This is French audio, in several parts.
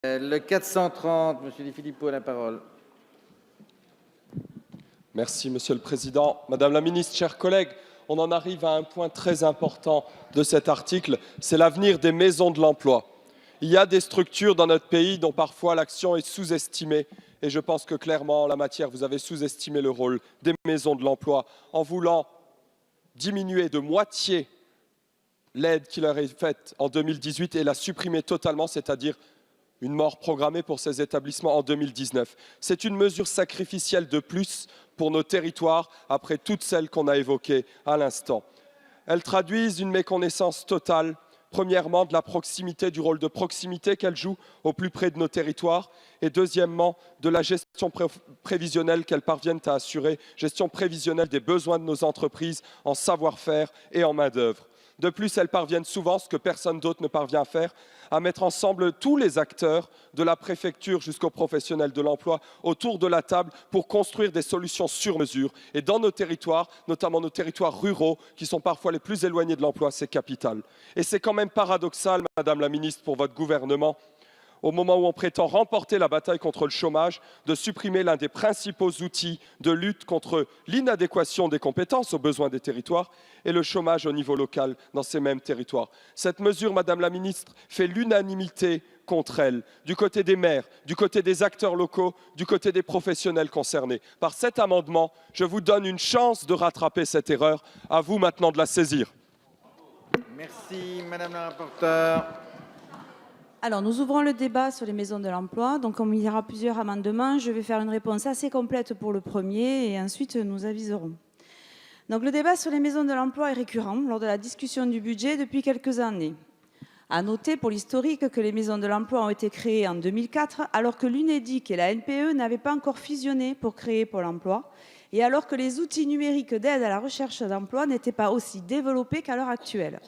Le 430, Monsieur Di Filippo a la parole. Merci, Monsieur le Président. Madame la Ministre, chers collègues, on en arrive à un point très important de cet article, c'est l'avenir des maisons de l'emploi. Il y a des structures dans notre pays dont parfois l'action est sous-estimée et je pense que clairement, en la matière, vous avez sous-estimé le rôle des maisons de l'emploi en voulant diminuer de moitié l'aide qui leur est faite en 2018 et la supprimer totalement, c'est-à-dire une mort programmée pour ces établissements en 2019. C'est une mesure sacrificielle de plus pour nos territoires après toutes celles qu'on a évoquées à l'instant. Elles traduisent une méconnaissance totale, premièrement, de la proximité, du rôle de proximité qu'elles jouent au plus près de nos territoires, et deuxièmement, de la gestion prévisionnelle qu'elles parviennent à assurer, gestion prévisionnelle des besoins de nos entreprises en savoir-faire et en main-d'œuvre. De plus, elles parviennent souvent, ce que personne d'autre ne parvient à faire, à mettre ensemble tous les acteurs, de la préfecture jusqu'aux professionnels de l'emploi, autour de la table pour construire des solutions sur mesure. Et dans nos territoires, notamment nos territoires ruraux, qui sont parfois les plus éloignés de l'emploi, c'est capital. Et c'est quand même paradoxal, Madame la Ministre, pour votre gouvernement, au moment où on prétend remporter la bataille contre le chômage, de supprimer l'un des principaux outils de lutte contre l'inadéquation des compétences aux besoins des territoires et le chômage au niveau local dans ces mêmes territoires. Cette mesure, Madame la Ministre, fait l'unanimité contre elle, du côté des maires, du côté des acteurs locaux, du côté des professionnels concernés. Par cet amendement, je vous donne une chance de rattraper cette erreur. À vous maintenant de la saisir. Merci, Madame la rapporteure. Alors, nous ouvrons le débat sur les maisons de l'emploi. Donc, comme il y aura plusieurs amendements, je vais faire une réponse assez complète pour le premier et ensuite nous aviserons. Donc, le débat sur les maisons de l'emploi est récurrent lors de la discussion du budget depuis quelques années. À noter pour l'historique que les maisons de l'emploi ont été créées en 2004 alors que l'UNEDIC et la NPE n'avaient pas encore fusionné pour créer Pôle emploi et alors que les outils numériques d'aide à la recherche d'emploi n'étaient pas aussi développés qu'à l'heure actuelle.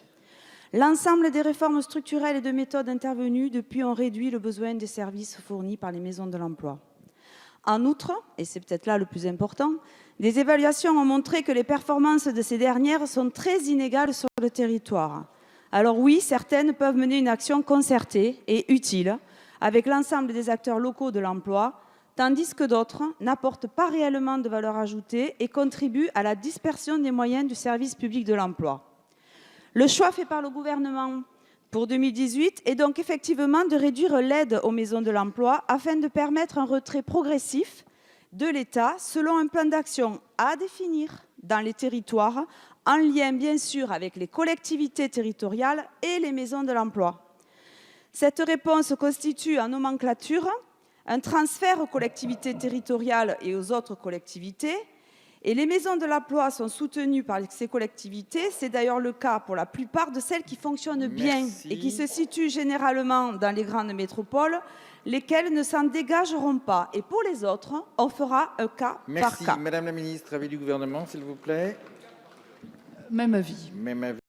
L'ensemble des réformes structurelles et de méthodes intervenues depuis ont réduit le besoin des services fournis par les maisons de l'emploi. En outre, et c'est peut-être là le plus important, des évaluations ont montré que les performances de ces dernières sont très inégales sur le territoire. Alors oui, certaines peuvent mener une action concertée et utile avec l'ensemble des acteurs locaux de l'emploi, tandis que d'autres n'apportent pas réellement de valeur ajoutée et contribuent à la dispersion des moyens du service public de l'emploi. Le choix fait par le gouvernement pour 2018 est donc effectivement de réduire l'aide aux maisons de l'emploi afin de permettre un retrait progressif de l'État selon un plan d'action à définir dans les territoires, en lien bien sûr avec les collectivités territoriales et les maisons de l'emploi. Cette réponse constitue en nomenclature un transfert aux collectivités territoriales et aux autres collectivités. Et les maisons de l'emploi sont soutenues par ces collectivités. C'est d'ailleurs le cas pour la plupart de celles qui fonctionnent bien et qui se situent généralement dans les grandes métropoles, lesquelles ne s'en dégageront pas. Et pour les autres, on fera un cas par cas. Merci. Madame la Ministre, avis du gouvernement, s'il vous plaît. Même avis. Même avis.